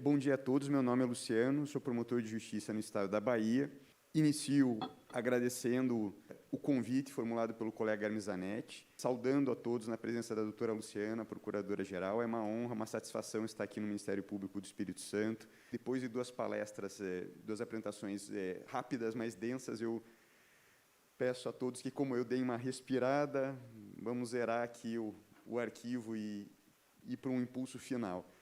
Bom dia a todos, meu nome é Luciano, sou promotor de justiça no estado da Bahia. Inicio agradecendo o convite formulado pelo colega Hermes Zanetti, saudando a todos na presença da doutora Luciana, procuradora-geral. É uma honra, uma satisfação estar aqui no Ministério Público do Espírito Santo. Depois de duas palestras, duas apresentações rápidas, mas densas, eu peço a todos que, como eu, deem uma respirada, vamos zerar aqui o arquivo e ir para um impulso final.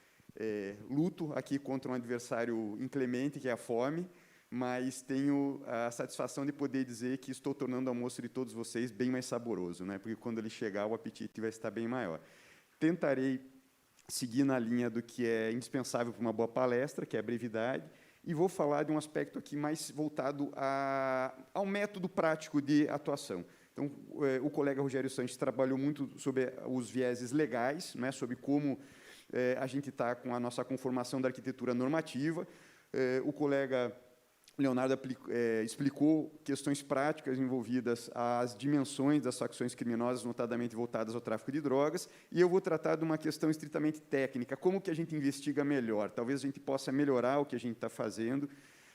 Luto aqui contra um adversário inclemente, que é a fome, mas tenho a satisfação de poder dizer que estou tornando o almoço de todos vocês bem mais saboroso, né? Porque quando ele chegar, o apetite vai estar bem maior. Tentarei seguir na linha do que é indispensável para uma boa palestra, que é a brevidade, e vou falar de um aspecto aqui mais voltado ao método prático de atuação. Então, o colega Rogério Sanches trabalhou muito sobre os vieses legais, né, sobre como a gente está com a nossa conformação da arquitetura normativa. O colega Leonardo explicou questões práticas envolvidas às dimensões das facções criminosas, notadamente voltadas ao tráfico de drogas, e eu vou tratar de uma questão estritamente técnica, como que a gente investiga melhor. Talvez a gente possa melhorar o que a gente está fazendo,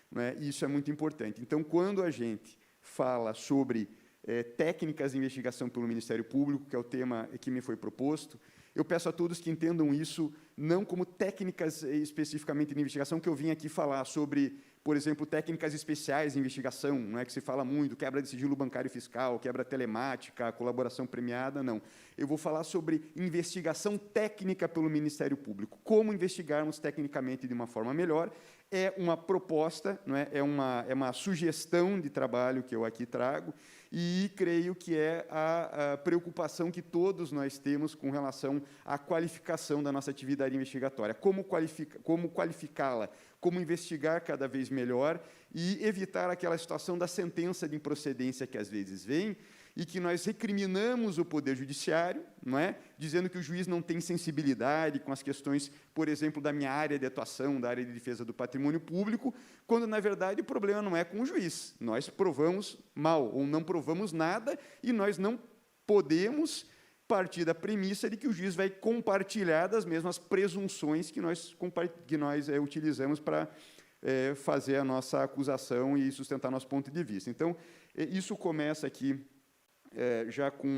né, e isso é muito importante. Então, quando a gente fala sobre técnicas de investigação pelo Ministério Público, que é o tema que me foi proposto, eu peço a todos que entendam isso não como técnicas especificamente de investigação, que eu vim aqui falar sobre, por exemplo, técnicas especiais de investigação, não é que se fala muito, quebra de sigilo bancário e fiscal, quebra telemática, colaboração premiada, não. Eu vou falar sobre investigação técnica pelo Ministério Público, como investigarmos tecnicamente de uma forma melhor. É uma proposta, não é? É uma sugestão de trabalho que eu aqui trago, e creio que é a preocupação que todos nós temos com relação à qualificação da nossa atividade investigatória. Como qualificá-la, como investigar cada vez melhor e evitar aquela situação da sentença de improcedência que às vezes vem e que nós recriminamos o Poder Judiciário, não é? Dizendo que o juiz não tem sensibilidade com as questões, por exemplo, da minha área de atuação, da área de defesa do patrimônio público, quando, na verdade, o problema não é com o juiz. Nós provamos mal ou não provamos nada e nós não podemos partir da premissa de que o juiz vai compartilhar das mesmas presunções que nós utilizamos para fazer a nossa acusação e sustentar nosso ponto de vista. Então, isso começa aqui já com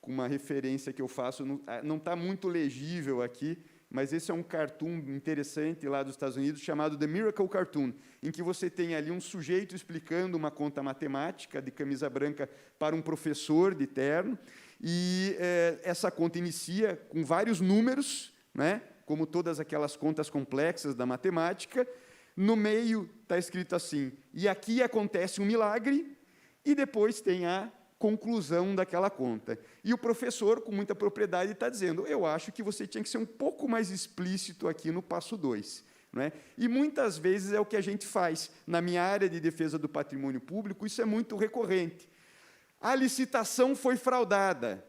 uma referência que eu faço, não está muito legível aqui, mas esse é um cartoon interessante lá dos Estados Unidos, chamado The Miracle Cartoon, em que você tem ali um sujeito explicando uma conta matemática de camisa branca para um professor de terno, e essa conta inicia com vários números, né, como todas aquelas contas complexas da matemática. No meio está escrito assim, e aqui acontece um milagre, e depois tem a conclusão daquela conta. E o professor, com muita propriedade, está dizendo, eu acho que você tinha que ser um pouco mais explícito aqui no passo 2. Não é? E muitas vezes é o que a gente faz. Na minha área de defesa do patrimônio público, isso é muito recorrente. A licitação foi fraudada.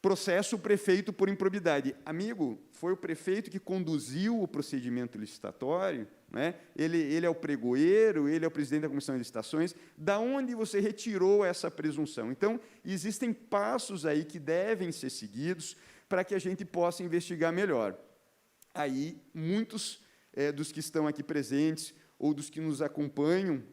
Processo prefeito por improbidade. Amigo, foi o prefeito que conduziu o procedimento licitatório, né? Ele é o pregoeiro, ele é o presidente da comissão de licitações. Da onde você retirou essa presunção? Então, existem passos aí que devem ser seguidos para que a gente possa investigar melhor. Aí, muitos dos que estão aqui presentes ou dos que nos acompanham,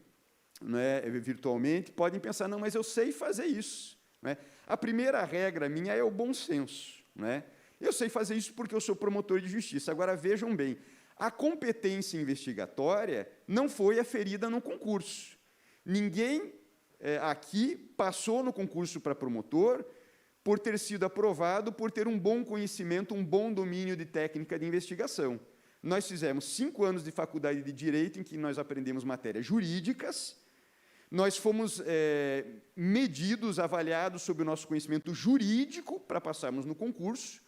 né, virtualmente, podem pensar, não, mas eu sei fazer isso. Né? A primeira regra minha é o bom senso. Né? Eu sei fazer isso porque eu sou promotor de justiça. Agora, vejam bem, a competência investigatória não foi aferida no concurso. Ninguém aqui passou no concurso para promotor por ter sido aprovado, por ter um bom conhecimento, um bom domínio de técnica de investigação. Nós fizemos 5 anos de faculdade de Direito, em que nós aprendemos matérias jurídicas. Nós fomos medidos, avaliados sobre o nosso conhecimento jurídico para passarmos no concurso,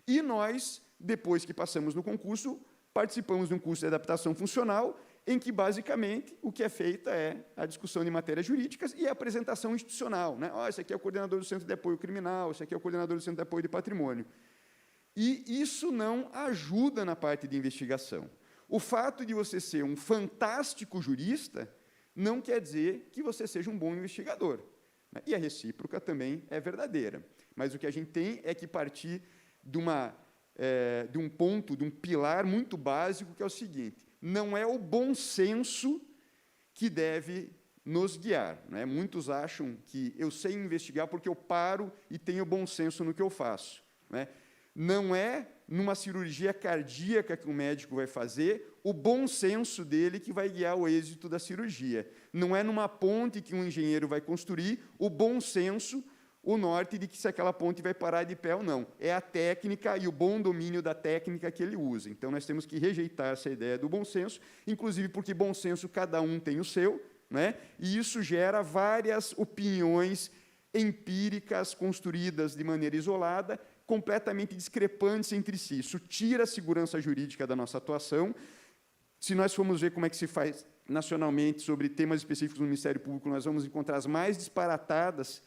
e nós, depois que passamos no concurso, participamos de um curso de adaptação funcional, em que, basicamente, o que é feita é a discussão de matérias jurídicas e a apresentação institucional. Né? Esse aqui é o coordenador do Centro de Apoio Criminal, esse aqui é o coordenador do Centro de Apoio de Patrimônio. E isso não ajuda na parte de investigação. O fato de você ser um fantástico jurista não quer dizer que você seja um bom investigador. Né? E a recíproca também é verdadeira. Mas o que a gente tem é que partir de uma de um ponto, de um pilar muito básico, que é o seguinte: não é o bom senso que deve nos guiar. Né? Muitos acham que eu sei investigar porque eu paro e tenho bom senso no que eu faço. Né? Não é numa cirurgia cardíaca que o médico vai fazer o bom senso dele que vai guiar o êxito da cirurgia. Não é numa ponte que um engenheiro vai construir o bom senso, o norte de que se aquela ponte vai parar de pé ou não. É a técnica e o bom domínio da técnica que ele usa. Então, nós temos que rejeitar essa ideia do bom senso, inclusive porque bom senso cada um tem o seu, né? E isso gera várias opiniões empíricas construídas de maneira isolada, completamente discrepantes entre si. Isso tira a segurança jurídica da nossa atuação. Se nós formos ver como é que se faz nacionalmente sobre temas específicos no Ministério Público, nós vamos encontrar as mais disparatadas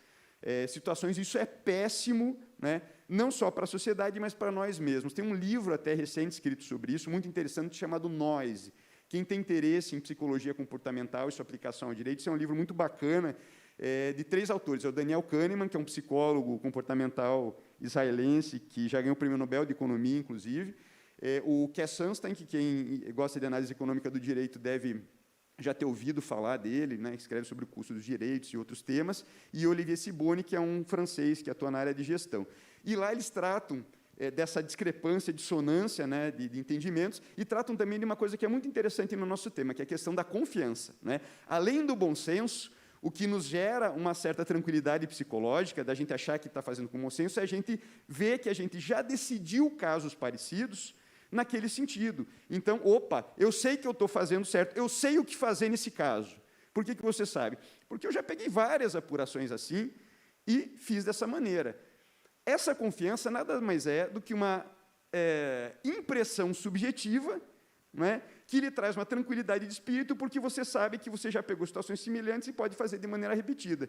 situações. Isso é péssimo, né? Não só para a sociedade, mas para nós mesmos. Tem um livro até recente escrito sobre isso, muito interessante, chamado Noise. Quem tem interesse em psicologia comportamental e sua aplicação ao direito, isso é um livro muito bacana, de 3 autores. É o Daniel Kahneman, que é um psicólogo comportamental israelense, que já ganhou o Prêmio Nobel de Economia, inclusive. O Cass Sunstein, que quem gosta de análise econômica do direito deve já ter ouvido falar dele, né, escreve sobre o custo dos direitos e outros temas, e Olivier Sibony, que é um francês que atua na área de gestão. E lá eles tratam dessa discrepância, dissonância, né, de entendimentos, e tratam também de uma coisa que é muito interessante no nosso tema, que é a questão da confiança. Né? Além do bom senso, o que nos gera uma certa tranquilidade psicológica, da gente achar que está fazendo com bom senso, é a gente ver que a gente já decidiu casos parecidos naquele sentido. Então, opa, eu sei que eu estou fazendo certo, eu sei o que fazer nesse caso. Por que você sabe? Porque eu já peguei várias apurações assim e fiz dessa maneira. Essa confiança nada mais é do que uma impressão subjetiva, né, que lhe traz uma tranquilidade de espírito, porque você sabe que você já pegou situações semelhantes e pode fazer de maneira repetida.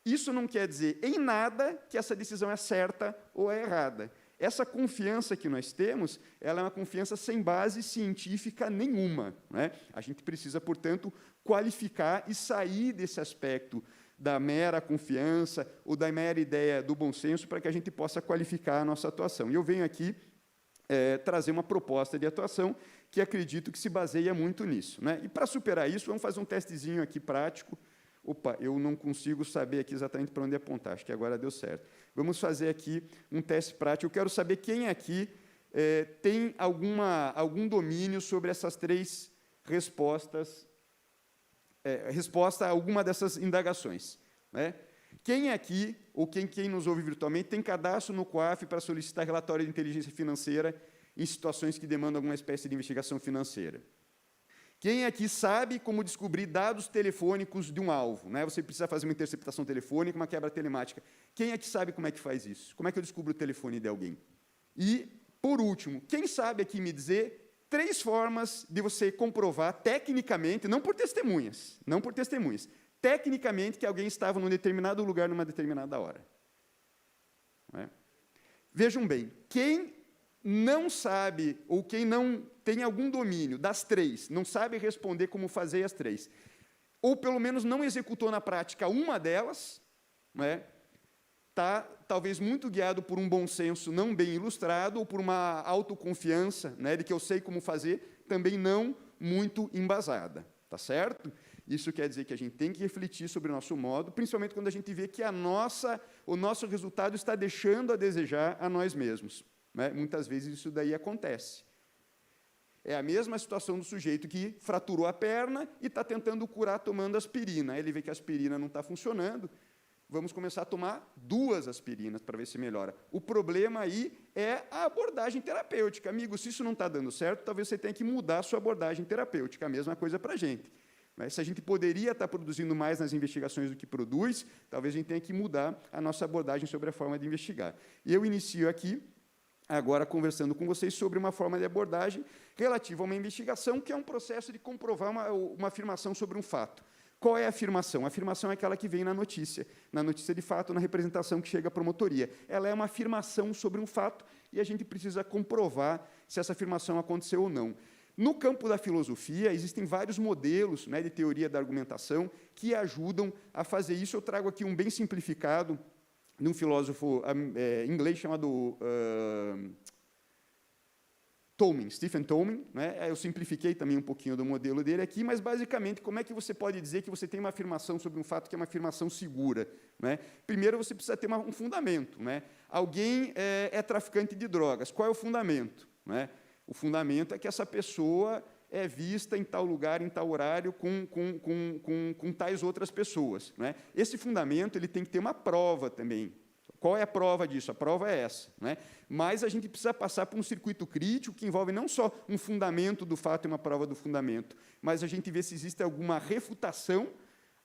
Isso não quer dizer em nada que essa decisão é certa ou é errada. Essa confiança que nós temos, ela é uma confiança sem base científica nenhuma. Né? A gente precisa, portanto, qualificar e sair desse aspecto da mera confiança ou da mera ideia do bom senso para que a gente possa qualificar a nossa atuação. E eu venho aqui trazer uma proposta de atuação que acredito que se baseia muito nisso. Né? E, para superar isso, vamos fazer um testezinho aqui prático. Opa, eu não consigo saber aqui exatamente para onde apontar, acho que agora deu certo. Vamos fazer aqui um teste prático. Eu quero saber quem aqui tem algum domínio sobre essas 3 respostas, resposta a alguma dessas indagações. Né? Quem aqui, ou quem nos ouve virtualmente, tem cadastro no COAF para solicitar relatório de inteligência financeira em situações que demandam alguma espécie de investigação financeira? Quem aqui sabe como descobrir dados telefônicos de um alvo? Né? Você precisa fazer uma interceptação telefônica, uma quebra telemática. Quem aqui sabe como é que faz isso? Como é que eu descubro o telefone de alguém? E, por último, quem sabe aqui me dizer 3 formas de você comprovar tecnicamente, não por testemunhas, tecnicamente que alguém estava num determinado lugar, numa determinada hora? Não é? Vejam bem, quem não sabe, ou quem não tem algum domínio das 3, não sabe responder como fazer as 3, ou pelo menos não executou na prática uma delas, né, está talvez muito guiado por um bom senso não bem ilustrado, ou por uma autoconfiança, né, de que eu sei como fazer, também não muito embasada. Tá certo? Isso quer dizer que a gente tem que refletir sobre o nosso modo, principalmente quando a gente vê que o nosso resultado está deixando a desejar a nós mesmos. Né? Muitas vezes isso daí acontece. É a mesma situação do sujeito que fraturou a perna e está tentando curar tomando aspirina. Aí ele vê que a aspirina não está funcionando, vamos começar a tomar 2 aspirinas para ver se melhora. O problema aí é a abordagem terapêutica. Amigo, se isso não está dando certo, talvez você tenha que mudar a sua abordagem terapêutica. A mesma coisa para a gente. Se a gente poderia estar produzindo mais nas investigações do que produz, talvez a gente tenha que mudar a nossa abordagem sobre a forma de investigar. E eu inicio aqui, agora conversando com vocês sobre uma forma de abordagem relativa a uma investigação, que é um processo de comprovar uma afirmação sobre um fato. Qual é a afirmação? A afirmação é aquela que vem na notícia de fato, na representação que chega à promotoria. Ela é uma afirmação sobre um fato e a gente precisa comprovar se essa afirmação aconteceu ou não. No campo da filosofia, existem vários modelos, né, de teoria da argumentação que ajudam a fazer isso. Eu trago aqui um bem simplificado de um filósofo inglês chamado Stephen Tomin, né? Eu simplifiquei também um pouquinho do modelo dele aqui, mas, basicamente, como é que você pode dizer que você tem uma afirmação sobre um fato que é uma afirmação segura? Né? Primeiro, você precisa ter um fundamento. Né? Alguém é traficante de drogas. Qual é o fundamento? Né? O fundamento é que essa pessoa é vista em tal lugar, em tal horário, com tais outras pessoas. Né? Esse fundamento ele tem que ter uma prova também. Qual é a prova disso? A prova é essa. Né? Mas a gente precisa passar por um circuito crítico que envolve não só um fundamento do fato e uma prova do fundamento, mas a gente vê se existe alguma refutação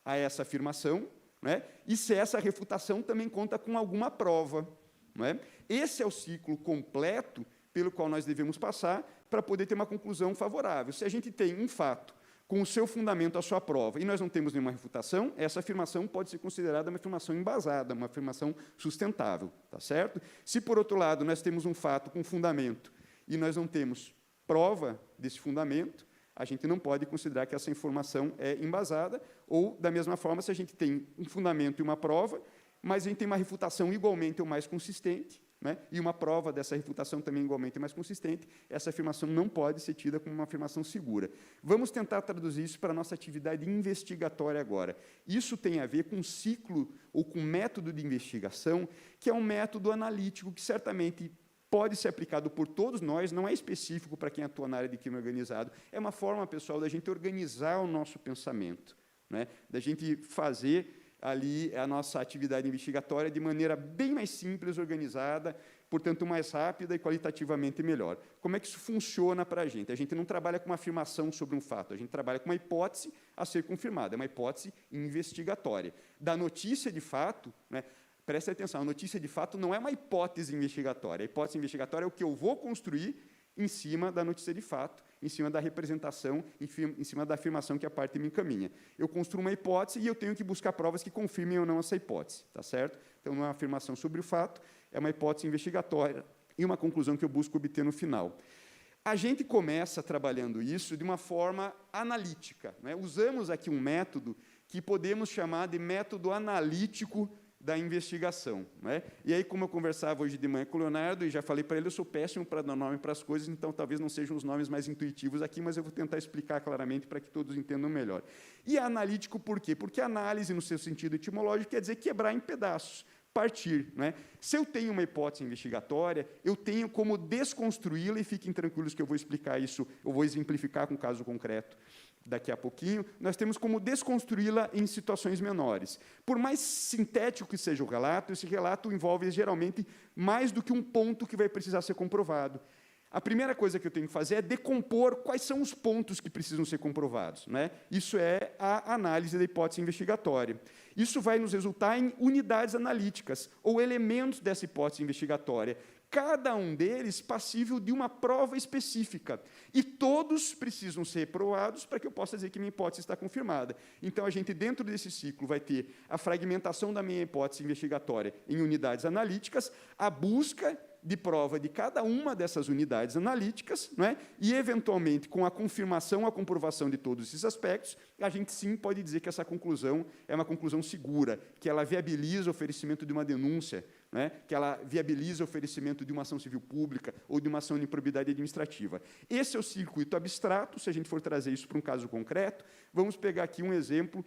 a essa afirmação, né? E se essa refutação também conta com alguma prova. Né? Esse é o ciclo completo pelo qual nós devemos passar para poder ter uma conclusão favorável. Se a gente tem um fato com o seu fundamento, a sua prova, e nós não temos nenhuma refutação, essa afirmação pode ser considerada uma afirmação embasada, uma afirmação sustentável, tá certo? Se, por outro lado, nós temos um fato com fundamento e nós não temos prova desse fundamento, a gente não pode considerar que essa informação é embasada, ou, da mesma forma, se a gente tem um fundamento e uma prova, mas a gente tem uma refutação igualmente ou mais consistente, né, e uma prova dessa refutação também igualmente mais consistente, essa afirmação não pode ser tida como uma afirmação segura. Vamos tentar traduzir isso para a nossa atividade investigatória agora. Isso tem a ver com ciclo ou com método de investigação, que é um método analítico que certamente pode ser aplicado por todos nós, não é específico para quem atua na área de crime organizado, é uma forma, pessoal, da gente organizar o nosso pensamento, né, da gente fazer ali a nossa atividade investigatória de maneira bem mais simples, organizada, portanto, mais rápida e qualitativamente melhor. Como é que isso funciona para a gente? A gente não trabalha com uma afirmação sobre um fato, a gente trabalha com uma hipótese a ser confirmada, é uma hipótese investigatória. Da notícia de fato, né, preste atenção, a notícia de fato não é uma hipótese investigatória. A hipótese investigatória é o que eu vou construir em cima da notícia de fato, em cima da representação, em cima da afirmação que a parte me encaminha. Eu construo uma hipótese e eu tenho que buscar provas que confirmem ou não essa hipótese, tá certo? Então, não é uma afirmação sobre o fato, é uma hipótese investigatória e uma conclusão que eu busco obter no final. A gente começa trabalhando isso de uma forma analítica, né? Usamos aqui um método que podemos chamar de método analítico da investigação. Né? E aí, como eu conversava hoje de manhã com o Leonardo, e já falei para ele, eu sou péssimo para dar nome para as coisas, então talvez não sejam os nomes mais intuitivos aqui, mas eu vou tentar explicar claramente para que todos entendam melhor. E analítico por quê? Porque análise, no seu sentido etimológico, quer dizer quebrar em pedaços, partir. Né? Se eu tenho uma hipótese investigatória, eu tenho como desconstruí-la, e fiquem tranquilos que eu vou explicar isso, eu vou exemplificar com um caso concreto daqui a pouquinho, nós temos como desconstruí-la em situações menores. Por mais sintético que seja o relato, esse relato envolve, geralmente, mais do que um ponto que vai precisar ser comprovado. A primeira coisa que eu tenho que fazer é decompor quais são os pontos que precisam ser comprovados. Né? Isso é a análise da hipótese investigatória. Isso vai nos resultar em unidades analíticas, ou elementos dessa hipótese investigatória, cada um deles passível de uma prova específica. E todos precisam ser provados para que eu possa dizer que minha hipótese está confirmada. Então, a gente, dentro desse ciclo, vai ter a fragmentação da minha hipótese investigatória em unidades analíticas, a busca de prova de cada uma dessas unidades analíticas, não é? E, eventualmente, com a confirmação, a comprovação de todos esses aspectos, a gente, sim, pode dizer que essa conclusão é uma conclusão segura, que ela viabiliza o oferecimento de uma denúncia, né, que ela viabiliza o oferecimento de uma ação civil pública ou de uma ação de improbidade administrativa. Esse é o circuito abstrato. Se a gente for trazer isso para um caso concreto, vamos pegar aqui um exemplo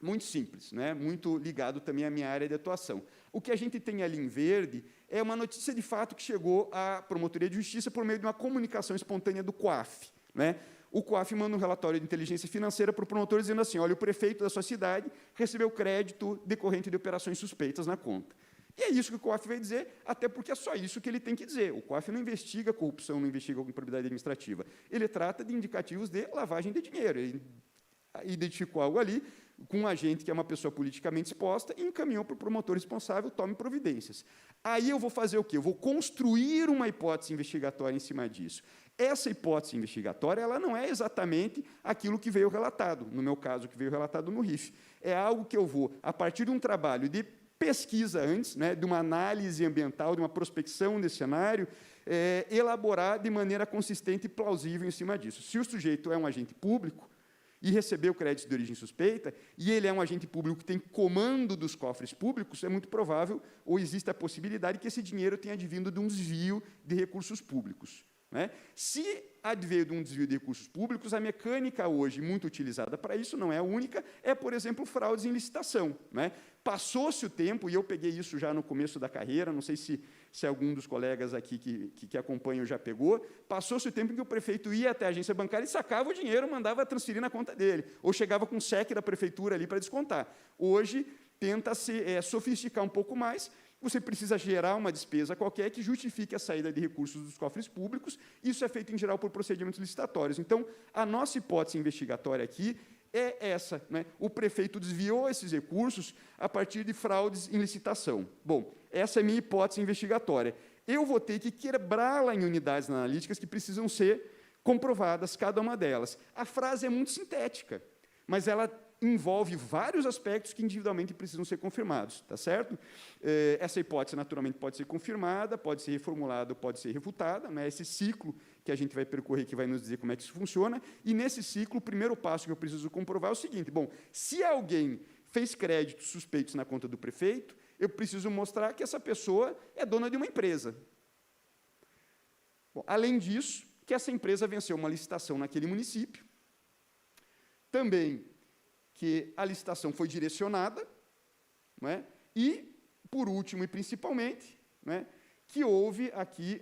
muito simples, né, muito ligado também à minha área de atuação. O que a gente tem ali em verde é uma notícia de fato que chegou à Promotoria de Justiça por meio de uma comunicação espontânea do COAF. Né? O COAF manda um relatório de inteligência financeira para o promotor dizendo assim, olha, o prefeito da sua cidade recebeu crédito decorrente de operações suspeitas na conta. E é isso que o COAF vai dizer, até porque é só isso que ele tem que dizer. O COAF não investiga corrupção, não investiga improbidade administrativa. Ele trata de indicativos de lavagem de dinheiro. Ele identificou algo ali com um agente que é uma pessoa politicamente exposta e encaminhou para o promotor responsável, tome providências. Aí eu vou fazer o quê? Eu vou construir uma hipótese investigatória em cima disso. Essa hipótese investigatória ela não é exatamente aquilo que veio relatado, no meu caso, que veio relatado no RIF. É algo que eu vou, a partir de um trabalho de pesquisa antes, né, de uma análise ambiental, de uma prospecção desse cenário, elaborar de maneira consistente e plausível em cima disso. Se o sujeito é um agente público e recebeu crédito de origem suspeita, e ele é um agente público que tem comando dos cofres públicos, é muito provável, ou existe a possibilidade que esse dinheiro tenha advindo de um desvio de recursos públicos. né? Se adveio de um desvio de recursos públicos, a mecânica hoje muito utilizada para isso, não é a única, é, por exemplo, fraudes em licitação, né? Passou-se o tempo, e eu peguei isso já no começo da carreira, não sei se algum dos colegas aqui que acompanham já pegou, passou-se o tempo em que o prefeito ia até a agência bancária e sacava o dinheiro, mandava transferir na conta dele, ou chegava com um cheque da prefeitura ali para descontar. Hoje, tenta-se sofisticar um pouco mais, você precisa gerar uma despesa qualquer que justifique a saída de recursos dos cofres públicos, isso é feito, em geral, por procedimentos licitatórios. Então, a nossa hipótese investigatória aqui é essa, né? O prefeito desviou esses recursos a partir de fraudes em licitação. Bom, essa é a minha hipótese investigatória. Eu vou ter que quebrá-la em unidades analíticas que precisam ser comprovadas, cada uma delas. A frase é muito sintética, mas ela envolve vários aspectos que individualmente precisam ser confirmados, tá certo? Essa hipótese, naturalmente, pode ser confirmada, pode ser reformulada, pode ser refutada, né? Esse ciclo que a gente vai percorrer, que vai nos dizer como é que isso funciona, e, nesse ciclo, o primeiro passo que eu preciso comprovar é o seguinte: bom, se alguém fez créditos suspeitos na conta do prefeito, eu preciso mostrar que essa pessoa é dona de uma empresa. Bom, além disso, que essa empresa venceu uma licitação naquele município, também que a licitação foi direcionada, não é? E, por último e principalmente, não é? Que houve aqui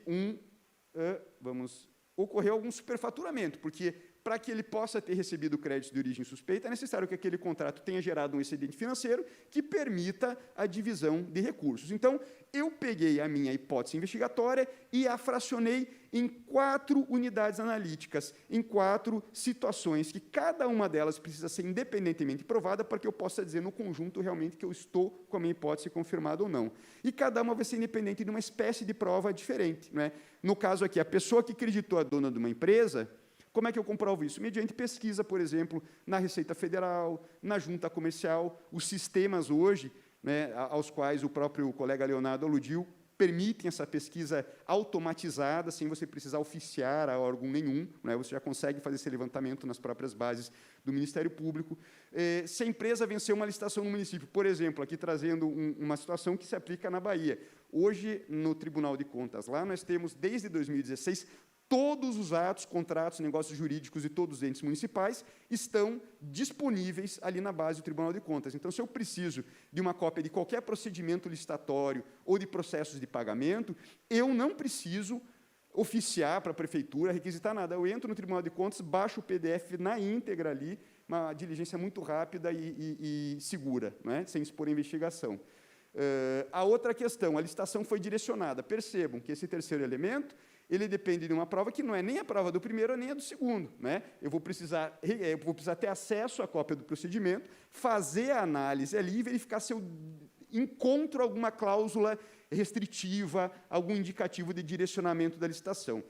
ocorreu algum superfaturamento, porque, para que ele possa ter recebido créditos de origem suspeita, é necessário que aquele contrato tenha gerado um excedente financeiro que permita a divisão de recursos. Então, eu peguei a minha hipótese investigatória e a fracionei em 4 unidades analíticas, em 4 situações, que cada uma delas precisa ser independentemente provada para que eu possa dizer, no conjunto, realmente que eu estou com a minha hipótese confirmada ou não. E cada uma vai ser independente de uma espécie de prova diferente, não é? No caso aqui, a pessoa que acreditou a dona de uma empresa, como é que eu comprovo isso? Mediante pesquisa, por exemplo, na Receita Federal, na Junta Comercial, os sistemas hoje, né, aos quais o próprio colega Leonardo aludiu, permitem essa pesquisa automatizada, sem você precisar oficiar a órgão nenhum, né, você já consegue fazer esse levantamento nas próprias bases do Ministério Público. Se a empresa venceu uma licitação no município, por exemplo, aqui trazendo uma situação que se aplica na Bahia. Hoje, no Tribunal de Contas, lá nós temos, desde 2016, todos os atos, contratos, negócios jurídicos e todos os entes municipais estão disponíveis ali na base do Tribunal de Contas. Então, se eu preciso de uma cópia de qualquer procedimento licitatório ou de processos de pagamento, eu não preciso oficiar para a prefeitura, requisitar nada. Eu entro no Tribunal de Contas, baixo o PDF na íntegra ali, uma diligência muito rápida e segura, né, sem expor a investigação. A outra questão, a licitação foi direcionada. Percebam que esse terceiro elemento, ele depende de uma prova que não é nem a prova do primeiro, nem a do segundo, né? Eu vou precisar ter acesso à cópia do procedimento, fazer a análise ali e verificar se eu encontro alguma cláusula restritiva, algum indicativo de direcionamento da licitação.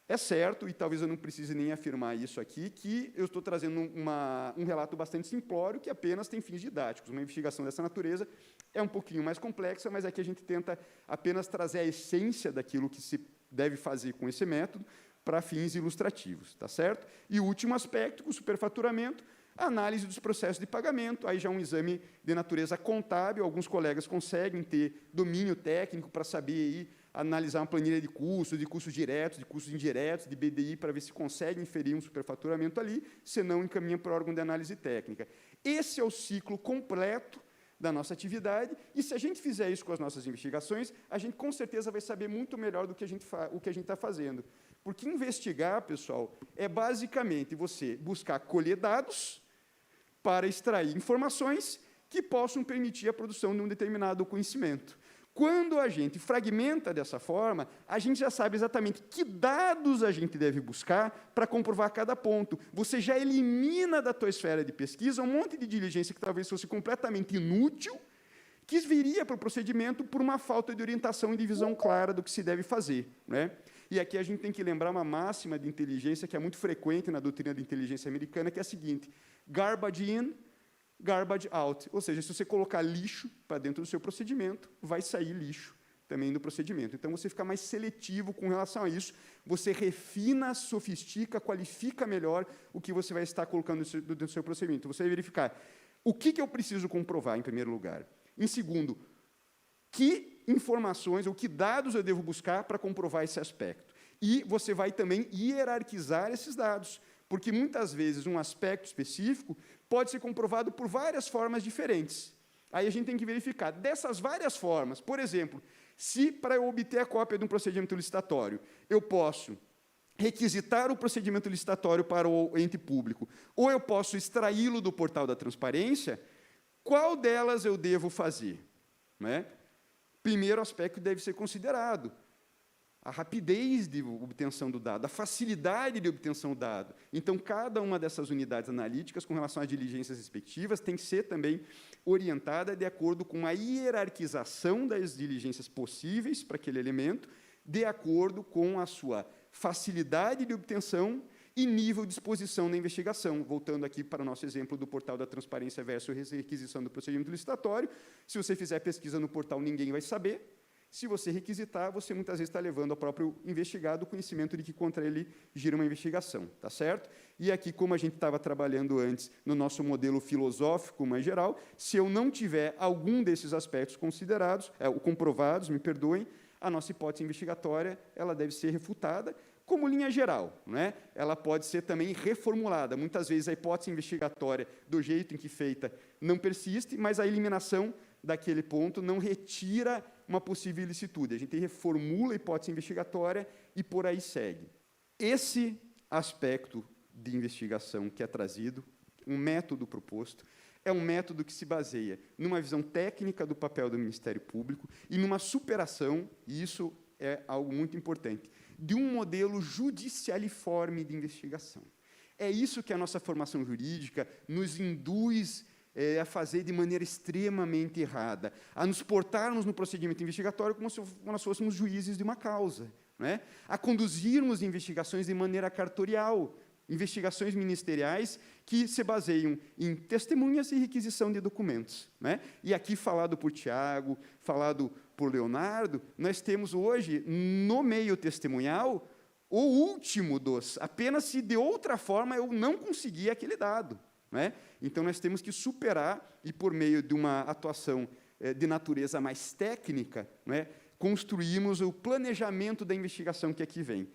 É certo, e talvez eu não precise nem afirmar isso aqui, que eu estou trazendo um relato bastante simplório que apenas tem fins didáticos. Uma investigação dessa natureza é um pouquinho mais complexa, mas aqui a gente tenta apenas trazer a essência daquilo que se deve fazer com esse método para fins ilustrativos, tá certo? E o último aspecto, o superfaturamento, a análise dos processos de pagamento, aí já um exame de natureza contábil, alguns colegas conseguem ter domínio técnico para saber aí, analisar uma planilha de custos diretos, de custos indiretos, de BDI, para ver se consegue inferir um superfaturamento ali, senão encaminha para o órgão de análise técnica. Esse é o ciclo completo da nossa atividade, e se a gente fizer isso com as nossas investigações, a gente com certeza vai saber muito melhor do que o que a gente está fazendo. Porque investigar, pessoal, é basicamente você buscar colher dados para extrair informações que possam permitir a produção de um determinado conhecimento. Quando a gente fragmenta dessa forma, a gente já sabe exatamente que dados a gente deve buscar para comprovar cada ponto. Você já elimina da tua esfera de pesquisa um monte de diligência que talvez fosse completamente inútil, que viria para o procedimento por uma falta de orientação e de visão clara do que se deve fazer, né? E aqui a gente tem que lembrar uma máxima de inteligência que é muito frequente na doutrina de inteligência americana, que é a seguinte: garbage in, garbage out, ou seja, se você colocar lixo para dentro do seu procedimento, vai sair lixo também do procedimento. Então, você fica mais seletivo com relação a isso, você refina, sofistica, qualifica melhor o que você vai estar colocando dentro do seu procedimento. Você vai verificar o que eu preciso comprovar, em primeiro lugar. Em segundo, que informações ou que dados eu devo buscar para comprovar esse aspecto. E você vai também hierarquizar esses dados, porque, muitas vezes, um aspecto específico pode ser comprovado por várias formas diferentes. Aí a gente tem que verificar. Dessas várias formas, por exemplo, se, para eu obter a cópia de um procedimento licitatório, eu posso requisitar o procedimento licitatório para o ente público, ou eu posso extraí-lo do portal da transparência, qual delas eu devo fazer? Né? Primeiro aspecto deve ser considerado: a rapidez de obtenção do dado, a facilidade de obtenção do dado. Então, cada uma dessas unidades analíticas, com relação às diligências respectivas, tem que ser também orientada de acordo com a hierarquização das diligências possíveis para aquele elemento, de acordo com a sua facilidade de obtenção e nível de exposição na investigação. Voltando aqui para o nosso exemplo do portal da transparência versus requisição do procedimento licitatório, se você fizer pesquisa no portal, ninguém vai saber. Se você requisitar, você muitas vezes está levando ao próprio investigado o conhecimento de que contra ele gira uma investigação, tá certo? E aqui, como a gente estava trabalhando antes no nosso modelo filosófico mais geral, se eu não tiver algum desses aspectos considerados, comprovados, me perdoem, a nossa hipótese investigatória ela deve ser refutada como linha geral, né? Ela pode ser também reformulada. Muitas vezes a hipótese investigatória, do jeito em que feita, não persiste, mas a eliminação daquele ponto não retira uma possível ilicitude. A gente reformula a hipótese investigatória e por aí segue. Esse aspecto de investigação que é trazido, um método proposto, é um método que se baseia numa visão técnica do papel do Ministério Público e numa superação, e isso é algo muito importante, de um modelo judicialiforme de investigação. É isso que a nossa formação jurídica nos induz a fazer de maneira extremamente errada, a nos portarmos no procedimento investigatório como se nós fôssemos juízes de uma causa, né? A conduzirmos investigações de maneira cartorial, investigações ministeriais que se baseiam em testemunhas e requisição de documentos, né? E aqui, falado por Tiago, falado por Leonardo, nós temos hoje, no meio testemunhal, o último dos, apenas se de outra forma eu não conseguir aquele dado, né? Então, nós temos que superar, e por meio de uma atuação de natureza mais técnica, né, construímos o planejamento da investigação que aqui vem.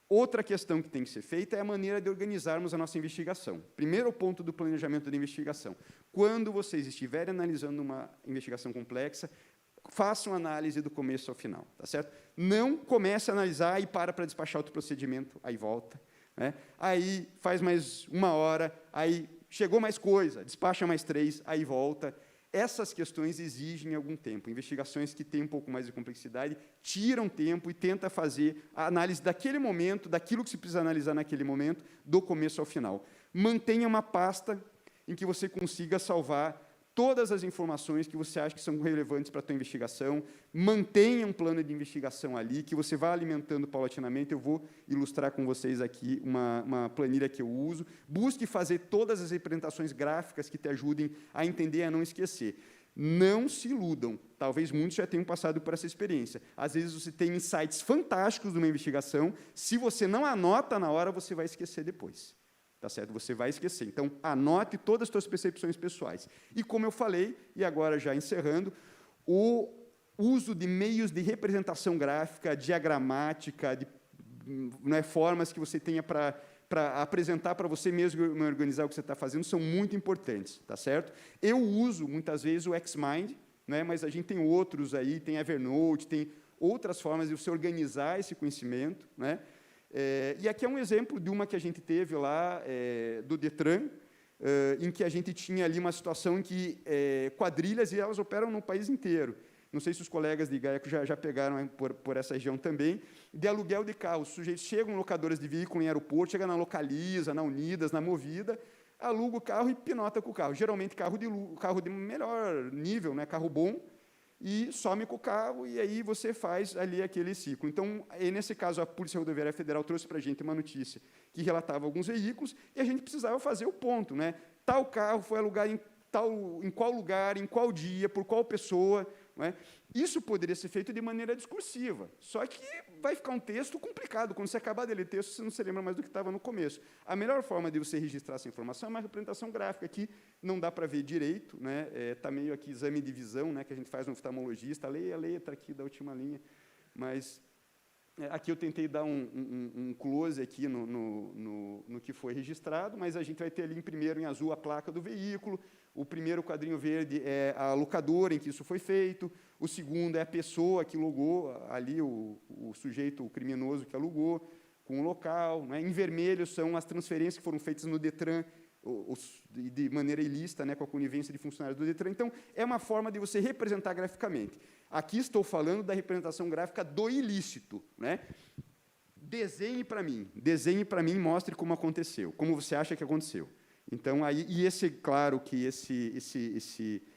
Outra questão que tem que ser feita é a maneira de organizarmos a nossa investigação. Primeiro ponto do planejamento da investigação. Quando vocês estiverem analisando uma investigação complexa, façam análise do começo ao final, tá certo? Não comece a analisar e para despachar outro procedimento, aí volta, né? Aí faz mais uma hora, aí chegou mais coisa, despacha mais 3, aí volta. Essas questões exigem algum tempo. Investigações que têm um pouco mais de complexidade tiram tempo e tenta fazer a análise daquele momento, daquilo que se precisa analisar naquele momento, do começo ao final. Mantenha uma pasta em que você consiga salvar todas as informações que você acha que são relevantes para a tua investigação, mantenha um plano de investigação ali, que você vá alimentando paulatinamente. Eu vou ilustrar com vocês aqui uma planilha que eu uso. Busque fazer todas as representações gráficas que te ajudem a entender e a não esquecer. Não se iludam. Talvez muitos já tenham passado por essa experiência. Às vezes você tem insights fantásticos de uma investigação, se você não anota na hora, você vai esquecer depois. Tá certo? Você vai esquecer. Então, anote todas as suas percepções pessoais. E, como eu falei, e agora já encerrando, o uso de meios de representação gráfica, diagramática, de formas que você tenha para apresentar para você mesmo e organizar o que você está fazendo, são muito importantes. Tá certo? Eu uso, muitas vezes, o Xmind, né, mas a gente tem outros aí, tem Evernote, tem outras formas de você organizar esse conhecimento, né? E aqui é um exemplo de uma que a gente teve lá, do Detran, em que a gente tinha ali uma situação em que quadrilhas, e elas operam no país inteiro. Não sei se os colegas de GAECO já pegaram por essa região também, de aluguel de carros. Os sujeitos chegam, locadoras de veículo em aeroporto, chegam na Localiza, na Unidas, na Movida, aluga o carro e pinota com o carro. Geralmente carro de melhor nível, né, carro bom, e some com o carro, e aí você faz ali aquele ciclo. Então, nesse caso, a Polícia Rodoviária Federal trouxe para a gente uma notícia que relatava alguns veículos, e a gente precisava fazer o ponto, né? Tal carro foi alugado em qual lugar, em qual dia, por qual pessoa, não é? Isso poderia ser feito de maneira discursiva, só que vai ficar um texto complicado. Quando você acabar de ler texto, você não se lembra mais do que estava no começo. A melhor forma de você registrar essa informação é uma representação gráfica, que não dá para ver direito, né? Está meio aqui exame de visão, né, que a gente faz no oftalmologista, leia a letra aqui da última linha, mas Aqui eu tentei dar um close aqui no que foi registrado, mas a gente vai ter ali, em primeiro, em azul, a placa do veículo. O primeiro quadrinho verde é a locadora em que isso foi feito. O segundo é a pessoa que logou, ali o sujeito, o criminoso que alugou, com o local. Né? Em vermelho são as transferências que foram feitas no DETRAN, de maneira ilícita, né, com a conivência de funcionários do DETRAN. Então, é uma forma de você representar graficamente. Aqui estou falando da representação gráfica do ilícito. Né? Desenhe para mim, mostre como aconteceu, como você acha que aconteceu. Então, aí, claro que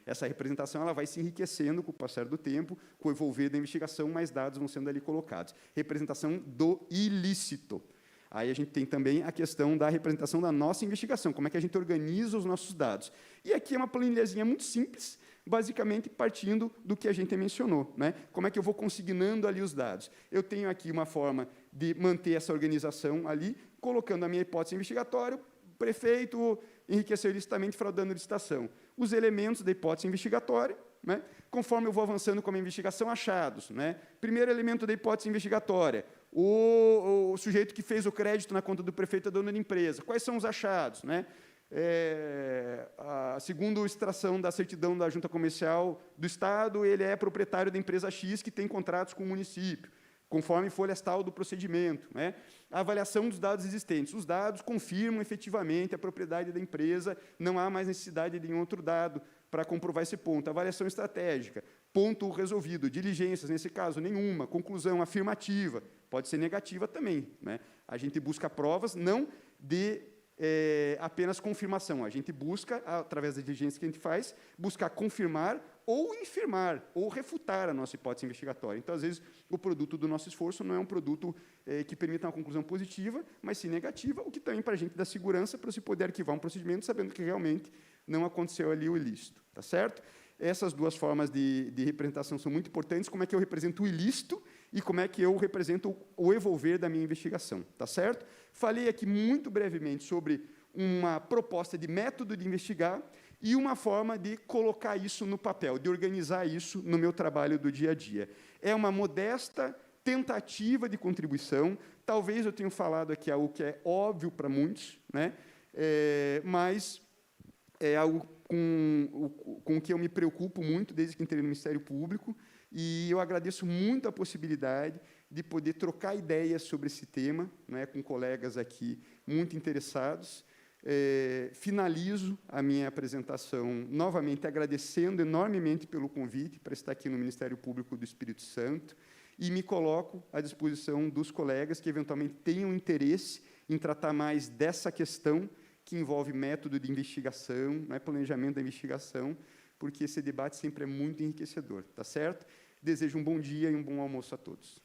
essa representação ela vai se enriquecendo com o passar do tempo, com o evolver da investigação, mais dados vão sendo ali colocados. Representação do ilícito. Aí a gente tem também a questão da representação da nossa investigação, como é que a gente organiza os nossos dados. E aqui é uma planilhazinha muito simples, basicamente partindo do que a gente mencionou. Né? Como é que eu vou consignando ali os dados? Eu tenho aqui uma forma de manter essa organização ali, colocando a minha hipótese investigatória, prefeito enriqueceu ilicitamente fraudando licitação. Os elementos da hipótese investigatória, né? Conforme eu vou avançando com a minha investigação, achados. Né? Primeiro elemento da hipótese investigatória, o sujeito que fez o crédito na conta do prefeito é dono da empresa. Quais são os achados? Né? Segundo a extração da certidão da junta comercial do Estado, ele é proprietário da empresa X que tem contratos com o município, conforme folhas tal do procedimento. Né? A avaliação dos dados existentes. Os dados confirmam efetivamente a propriedade da empresa, não há mais necessidade de nenhum outro dado para comprovar esse ponto. Avaliação estratégica, ponto resolvido. Diligências, nesse caso, nenhuma. Conclusão afirmativa, pode ser negativa também. Né? A gente busca provas, não de apenas confirmação. A gente busca, através da diligência que a gente faz, buscar confirmar ou infirmar, ou refutar a nossa hipótese investigatória. Então, às vezes, o produto do nosso esforço não é um produto que permita uma conclusão positiva, mas sim negativa, o que também para a gente dá segurança para se poder arquivar um procedimento sabendo que realmente não aconteceu ali o ilícito. Tá certo? Essas duas formas de representação são muito importantes, como é que eu represento o ilícito e como é que eu represento o evolver da minha investigação. Tá certo? Falei aqui muito brevemente sobre uma proposta de método de investigar e uma forma de colocar isso no papel, de organizar isso no meu trabalho do dia a dia. É uma modesta tentativa de contribuição, talvez eu tenha falado aqui algo que é óbvio para muitos, né? Mas é algo com o que eu me preocupo muito desde que entrei no Ministério Público, e eu agradeço muito a possibilidade de poder trocar ideias sobre esse tema, né, com colegas aqui muito interessados. Finalizo a minha apresentação novamente agradecendo enormemente pelo convite para estar aqui no Ministério Público do Espírito Santo e me coloco à disposição dos colegas que eventualmente tenham interesse em tratar mais dessa questão que envolve método de investigação, né, planejamento da investigação, porque esse debate sempre é muito enriquecedor. Tá certo? Desejo um bom dia e um bom almoço a todos.